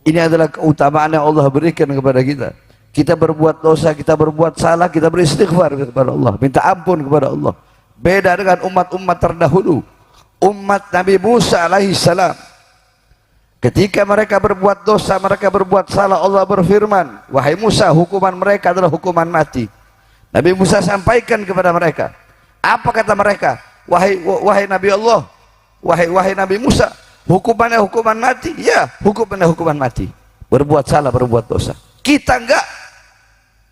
Ini adalah keutamaan yang Allah berikan kepada kita. Kita berbuat dosa, kita berbuat salah, kita beristighfar kepada Allah, minta ampun kepada Allah. Beda dengan umat-umat terdahulu, umat Nabi Musa alaihissalam. Ketika mereka berbuat dosa, mereka berbuat salah, Allah berfirman, wahai Musa, hukuman mereka adalah hukuman mati. Nabi Musa sampaikan kepada mereka. Apa kata mereka? Wahai Nabi Allah, wahai Nabi Musa, hukumannya hukuman mati. Ya, hukumannya hukuman mati. Berbuat salah, berbuat dosa. Kita enggak.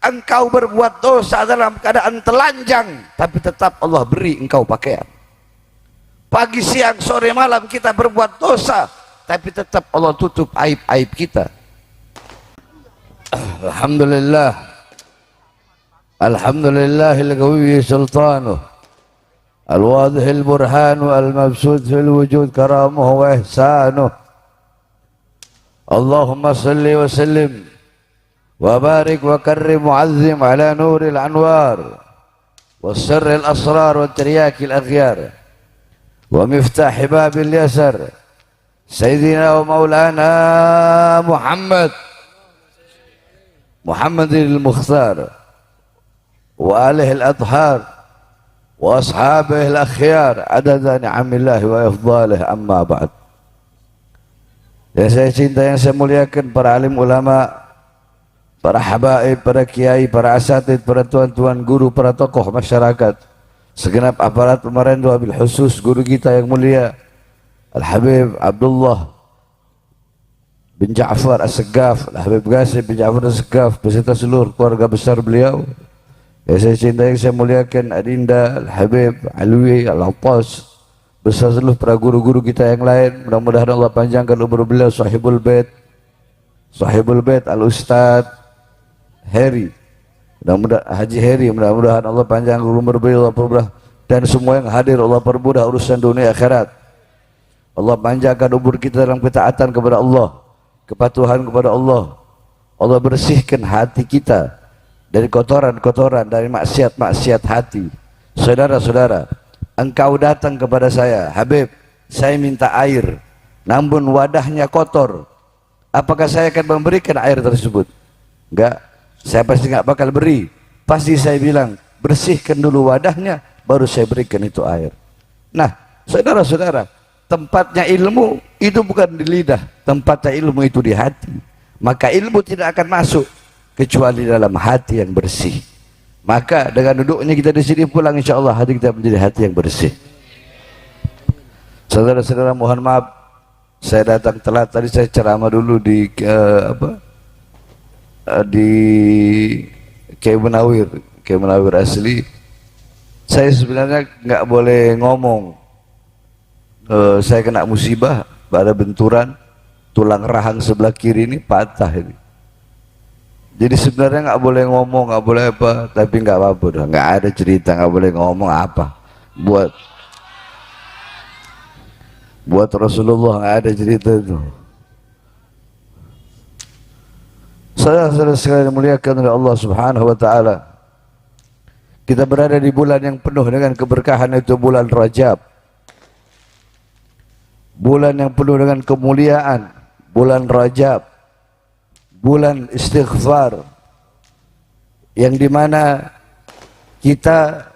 Engkau berbuat dosa dalam keadaan telanjang, tapi tetap Allah beri engkau pakaian. Pagi, siang, sore, malam kita berbuat dosa, tapi tetap Allah tutup aib-aib kita. Alhamdulillah. Alhamdulillahil qawiyyi sultanuh, al-wadihil burhanu, al-mabsud fil wujud karamuhu wa ihsanuh. Allahumma salli wa sallim wa barik wa karrim mu'azzim ala nuril anwar wa sirril asrar wa tiryakil aghyar wa miftah babil yasar Sayyidina wa maulana Muhammadil Mukhtar wa alihi al-adhar wa ashabihi al-akhyar adada ni'amillahi wa ifdalihi, amma ba'd. Yang saya cinta, yang saya muliakan, para alim ulama, para habaib, para kiai, para asatid, para tuan-tuan guru, para tokoh masyarakat, segenap aparat pemerintah, wabil khusus guru kita yang mulia Al-Habib Abdullah bin Ja'far As-Segaf, Al-Habib Qasim bin Ja'far As-Segaf, beserta seluruh keluarga besar beliau yang saya cinta, yang saya muliakan, Adinda Al-Habib Alwi Al-Attas, beserta seluruh para guru-guru kita yang lain. Mudah-mudahan Allah panjangkan umur beliau, Sahibul Bait Al-Ustadz Heri, mudah-mudahan Haji Heri, mudah-mudahan Allah panjangkan umur beliau, Allah permudah, dan semua yang hadir Allah permudah urusan dunia akhirat. Allah panjangkan umur kita dalam ketaatan kepada Allah, kepatuhan kepada Allah. Allah bersihkan hati kita dari kotoran-kotoran, dari maksiat-maksiat hati. Saudara-saudara, engkau datang kepada saya, Habib, saya minta air, namun wadahnya kotor. Apakah saya akan memberikan air tersebut? Enggak, saya pasti enggak bakal beri. Pasti saya bilang, bersihkan dulu wadahnya, baru saya berikan itu air. Nah, saudara-saudara, tempatnya ilmu itu bukan di lidah, tempatnya ilmu itu di hati. Maka ilmu tidak akan masuk kecuali dalam hati yang bersih. Maka dengan duduknya kita di sini pulang, insya Allah hati kita menjadi hati yang bersih. Saudara-saudara, mohon maaf saya datang telat. Tadi saya ceramah dulu di di Kiai Munawir asli. Saya sebenarnya nggak boleh ngomong. Saya kena musibah, ada benturan, tulang rahang sebelah kiri ini patah ini. Jadi sebenarnya nggak boleh ngomong, nggak boleh apa, tapi nggak apa-apa, udah nggak ada cerita, nggak boleh ngomong apa. Buat Rasulullah nggak ada cerita itu. Saudara-saudara sekalian dimuliakan oleh Allah Subhanahu wa taala. Kita berada di bulan yang penuh dengan keberkahan, itu bulan Rajab. Bulan yang penuh dengan kemuliaan, bulan Rajab, bulan istighfar, yang dimana kita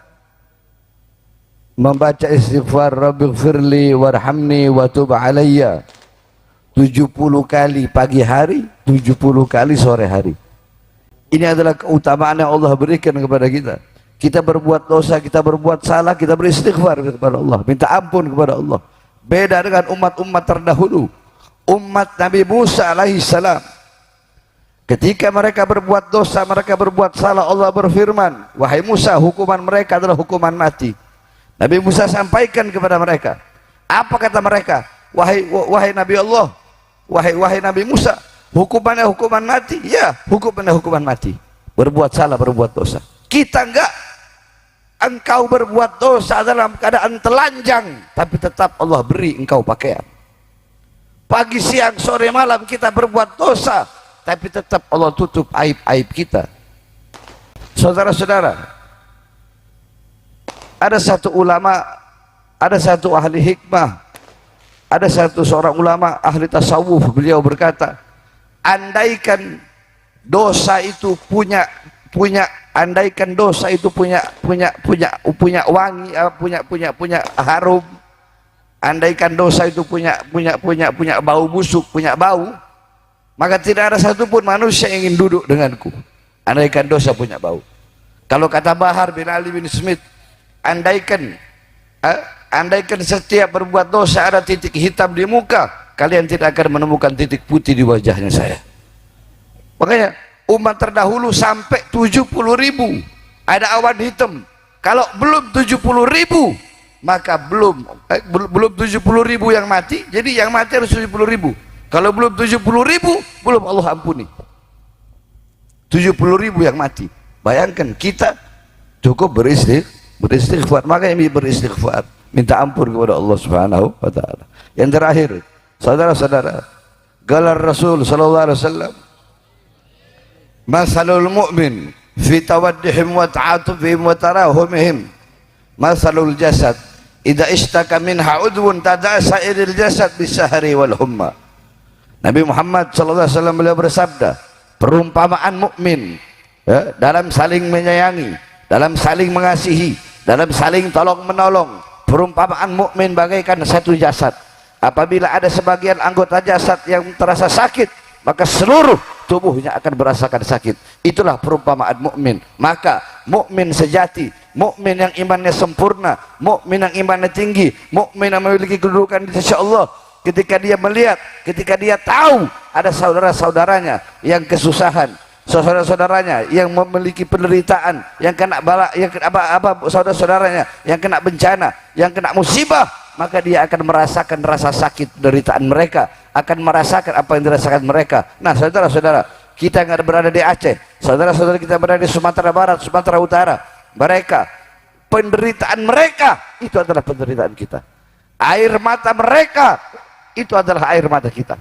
membaca istighfar, Rabbighfirli warhamni wa tub alayya 70 kali pagi hari, 70 kali sore hari. Ini adalah keutamaan yang Allah berikan kepada kita. Kita berbuat dosa, kita berbuat salah, kita beristighfar kepada Allah, minta ampun kepada Allah. Beda dengan umat-umat terdahulu, umat Nabi Musa alaihissalam. Ketika mereka berbuat dosa, mereka berbuat salah, Allah berfirman, wahai Musa, hukuman mereka adalah hukuman mati. Nabi Musa sampaikan kepada mereka. Apa kata mereka? Wahai Nabi Allah, wahai Nabi Musa, hukumannya hukuman mati. Ya, hukumannya hukuman mati. Berbuat salah, berbuat dosa. Kita enggak. Engkau berbuat dosa dalam keadaan telanjang, tapi tetap Allah beri engkau pakaian. Pagi, siang, sore, malam kita berbuat dosa, tapi tetap Allah tutup aib-aib kita. Saudara-saudara, ada satu ulama, ada satu ahli hikmah, ada satu seorang ulama ahli tasawuf, beliau berkata, andaikan dosa itu punya andaikan dosa itu punya wangi, punya harum, andaikan dosa itu punya bau busuk, punya bau, maka tidak ada satupun manusia yang ingin duduk denganku. Andaikan dosa punya bau. Kalau kata Bahar bin Ali bin Smith, andaikan setiap berbuat dosa ada titik hitam di muka, kalian tidak akan menemukan titik putih di wajahnya saya. Makanya umat terdahulu sampai 70.000 ada awan hitam. Kalau belum 70.000 maka belum 70.000 yang mati, jadi yang mati harus 70.000. Kalau belum 70.000 belum Allah ampuni. 70.000 yang mati. Bayangkan kita cukup beristighfar, makanya beristighfar, minta ampun kepada Allah Subhanahu wa taala. Yang terakhir, saudara-saudara, galar Rasul sallallahu alaihi wasallam, masalul mu'min fi tawaddihim wa ta'atufihim wa tarahumihim masalul jasad idza ishtaka minha udwun tada'asa iril jasad bisahri wal humma. Nabi Muhammad sallallahu alaihi wasallam beliau bersabda, perumpamaan mukmin dalam saling menyayangi, dalam saling mengasihi, dalam saling tolong menolong. Perumpamaan mukmin bagaikan satu jasad. Apabila ada sebagian anggota jasad yang terasa sakit, maka seluruh tubuhnya akan merasakan sakit. Itulah perumpamaan mukmin. Maka mukmin sejati, mukmin yang imannya sempurna, mukmin yang imannya tinggi, mukmin yang memiliki kedudukan di sisi Allah, ketika dia melihat, ketika dia tahu ada saudara-saudaranya yang kesusahan, saudara-saudaranya yang memiliki penderitaan, yang kena bala, yang kena saudara-saudaranya yang kena bencana, yang kena musibah, maka dia akan merasakan rasa sakit penderitaan mereka, akan merasakan apa yang dirasakan mereka. Nah, saudara-saudara, kita yang berada di Aceh, saudara-saudara kita berada di Sumatera Barat, Sumatera Utara, mereka, penderitaan mereka itu adalah penderitaan kita. Air mata mereka itu adalah air mata kita.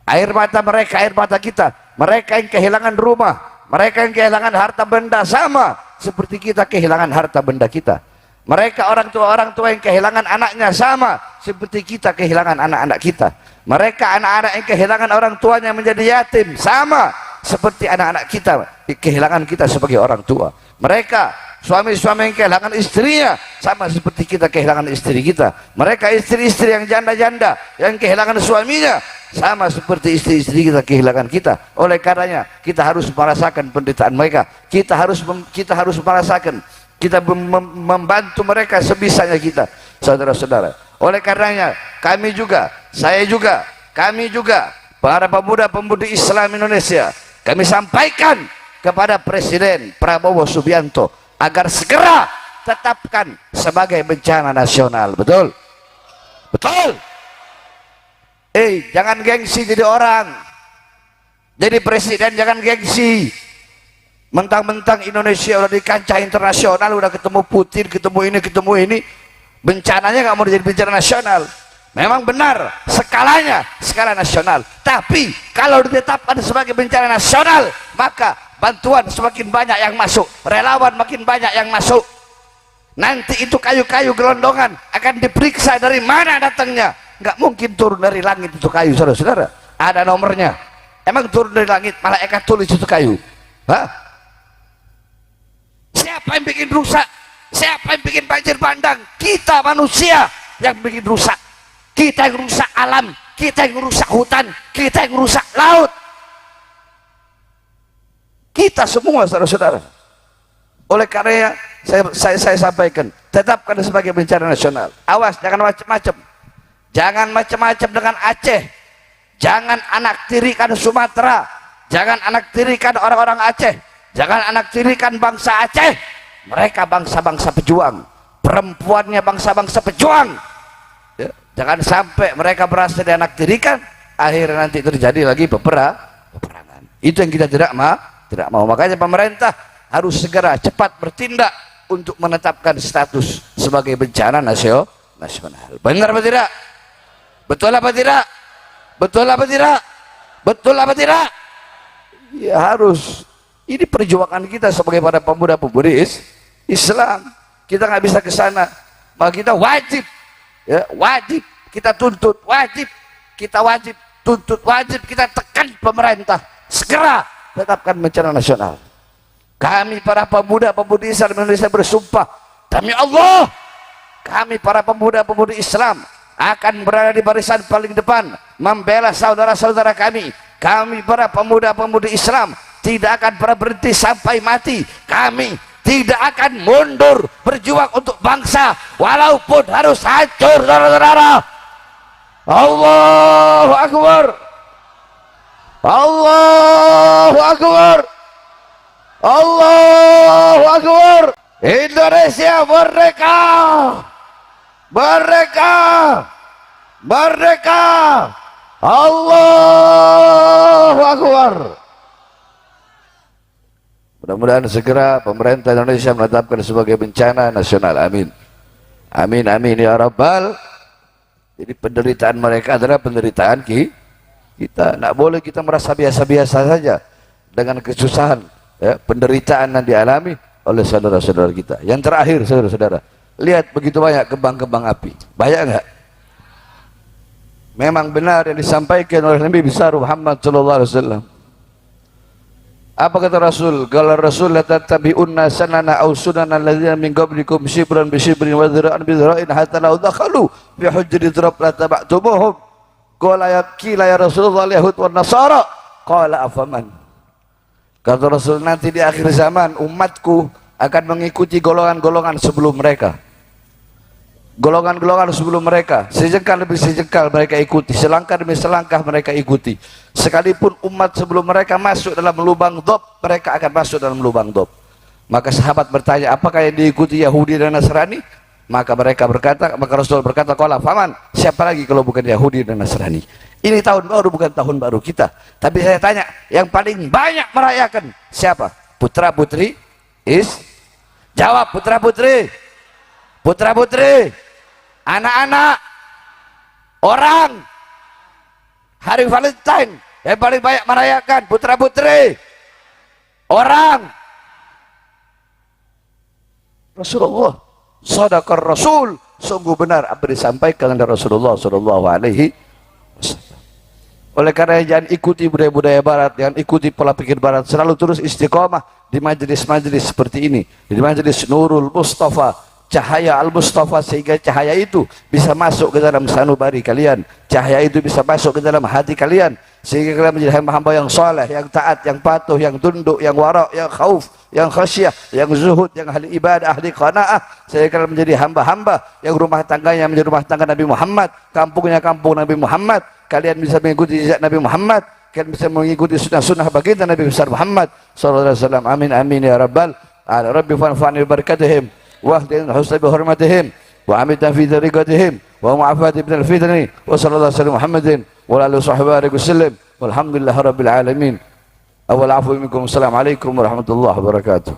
Air mata mereka, air mata kita. Mereka yang kehilangan rumah, mereka yang kehilangan harta benda sama seperti kita kehilangan harta benda kita. Mereka orang tua yang kehilangan anaknya sama seperti kita kehilangan anak-anak kita. Mereka anak-anak yang kehilangan orang tuanya menjadi yatim sama seperti anak-anak kita kehilangan kita sebagai orang tua. Mereka suami-suami yang kehilangan istrinya sama seperti kita kehilangan istri kita. Mereka istri-istri yang janda-janda yang kehilangan suaminya sama seperti istri-istri kita kehilangan kita. Oleh karenanya kita harus merasakan penderitaan mereka. Kita harus merasakan, kita membantu mereka sebisanya kita, saudara-saudara. Oleh karenanya kami juga, saya juga, kami juga, para pemuda-pemudi Islam Indonesia, kami sampaikan kepada Presiden Prabowo Subianto agar segera tetapkan sebagai bencana nasional. Betul? Betul? Jangan gengsi jadi orang, jadi presiden jangan gengsi. Mentang-mentang Indonesia udah di kancah internasional, udah ketemu Putin, ketemu ini, bencananya nggak mau jadi bencana nasional. Memang benar skalanya skala nasional, tapi kalau ditetapkan sebagai bencana nasional, maka bantuan semakin banyak yang masuk, relawan makin banyak yang masuk. Nanti itu kayu-kayu gelondongan akan diperiksa dari mana datangnya. Nggak mungkin turun dari langit itu kayu, saudara-saudara. Ada nomornya. Emang turun dari langit malaikat tulis itu kayu? Hah? Siapa yang bikin rusak? Siapa yang bikin banjir bandang? Kita manusia yang bikin rusak. Kita yang rusak alam, kita yang rusak hutan, kita yang rusak laut. Kita semua, saudara-saudara. Oleh karena saya sampaikan, tetapkan sebagai bencana nasional. Awas, jangan macam-macam. Jangan macam-macam dengan Aceh. Jangan anak tirikan Sumatera. Jangan anak tirikan orang-orang Aceh. Jangan anak tirikan bangsa Aceh. Mereka bangsa-bangsa pejuang. Perempuannya bangsa-bangsa pejuang. Ya, jangan sampai mereka berhasil dianak tirikan, akhirnya nanti terjadi lagi peperangan. Itu yang kita tidak mau. Makanya pemerintah harus segera cepat bertindak untuk menetapkan status sebagai bencana nasional. Benar apa tidak? Betul apa tidak? Betul apa tidak? Betul apa tidak? Ya harus. Ini perjuangan kita sebagai para pemuda-pemudi Islam. Kita nggak bisa ke sana, maka kita wajib, ya, wajib kita tuntut, wajib kita tuntut, wajib kita tekan pemerintah segera tetapkan bencana nasional. Kami para pemuda-pemudi Islam Indonesia bersumpah demi Allah, kami para pemuda-pemudi Islam akan berada di barisan paling depan membela saudara-saudara kami. Kami para pemuda-pemudi Islam tidak akan pernah berhenti sampai mati. Kami tidak akan mundur berjuang untuk bangsa walaupun harus hancur, saudara-saudara. Allahu Akbar, Allahu Akbar, Allahu Akbar. Indonesia merdeka, merdeka, merdeka. Allahu Akbar. Mudah-mudahan segera pemerintah Indonesia menetapkan sebagai bencana nasional. Amin. Amin, amin ya Rabbal. Jadi penderitaan mereka adalah penderitaan kita. Tidak boleh kita merasa biasa-biasa saja dengan kesusahan, ya, penderitaan yang dialami oleh saudara-saudara kita. Yang terakhir, saudara-saudara, lihat begitu banyak kembang-kembang api. Banyak enggak? Memang benar yang disampaikan oleh Nabi besar Muhammad sallallahu alaihi wasallam. Apa kata Rasul? Qala Rasul la tattabi'unna sanana aw sunana alladziina min qablikum shibran bi shibrin wa dhira'an bi dhira'in hatta law dakhalu fi hujri dhirab la taba'tumuhum. Qala ya Rasulullah yahud wan nasara. Qala afaman. Kata Rasul, nanti di akhir zaman umatku akan mengikuti golongan-golongan sebelum mereka. Golongan-golongan sebelum mereka, sejengkal demi sejengkal mereka ikuti, selangkah demi selangkah mereka ikuti. Sekalipun umat sebelum mereka masuk dalam lubang dob, mereka akan masuk dalam lubang dob. Maka sahabat bertanya, apakah yang diikuti Yahudi dan Nasrani? Maka Rasul berkata, qala faman, siapa lagi kalau bukan Yahudi dan Nasrani? Ini tahun baru, bukan tahun baru kita. Tapi saya tanya, yang paling banyak merayakan siapa? Putra putri jawab, putra putri, putra putri, anak-anak, orang. Hari Valentine yang paling banyak merayakan putra putri, orang. Rasulullah, sadaqar Rasul, sungguh benar apa disampaikan oleh Rasulullah sallallahu alaihi wasallam. Oleh karena jangan ikuti budaya-budaya barat, jangan ikuti pola pikir barat, selalu terus istiqomah di majelis-majelis seperti ini, di majelis Nurul Mustafa, cahaya Al-Mustafa, sehingga cahaya itu bisa masuk ke dalam sanubari kalian, cahaya itu bisa masuk ke dalam hati kalian, sehingga kalian menjadi hamba-hamba yang soleh, yang taat, yang patuh, yang tunduk, yang wara', yang khauf, yang khasyah, yang zuhud, yang ahli ibadah, ahli qanaah, sehingga kalian menjadi hamba-hamba yang rumah tangganya menjadi rumah tangga Nabi Muhammad, kampungnya kampung Nabi Muhammad. Kalian bisa mengikuti jejak Nabi Muhammad, kalian bisa mengikuti sunnah-sunnah baginda Nabi besar Muhammad sallallahu alaihi wasallam. Amin amin ya rabbal alamin. Rabbi fanfa'ni bi barakatihim واهدنا حسن بحرمتهم وعمدنا في طريقتهم ومعافاة من الفتن وصلى الله على محمد وعلى اله وصحبه وسلم والحمد لله رب العالمين. أول عفو منكم. السلام عليكم ورحمة الله وبركاته.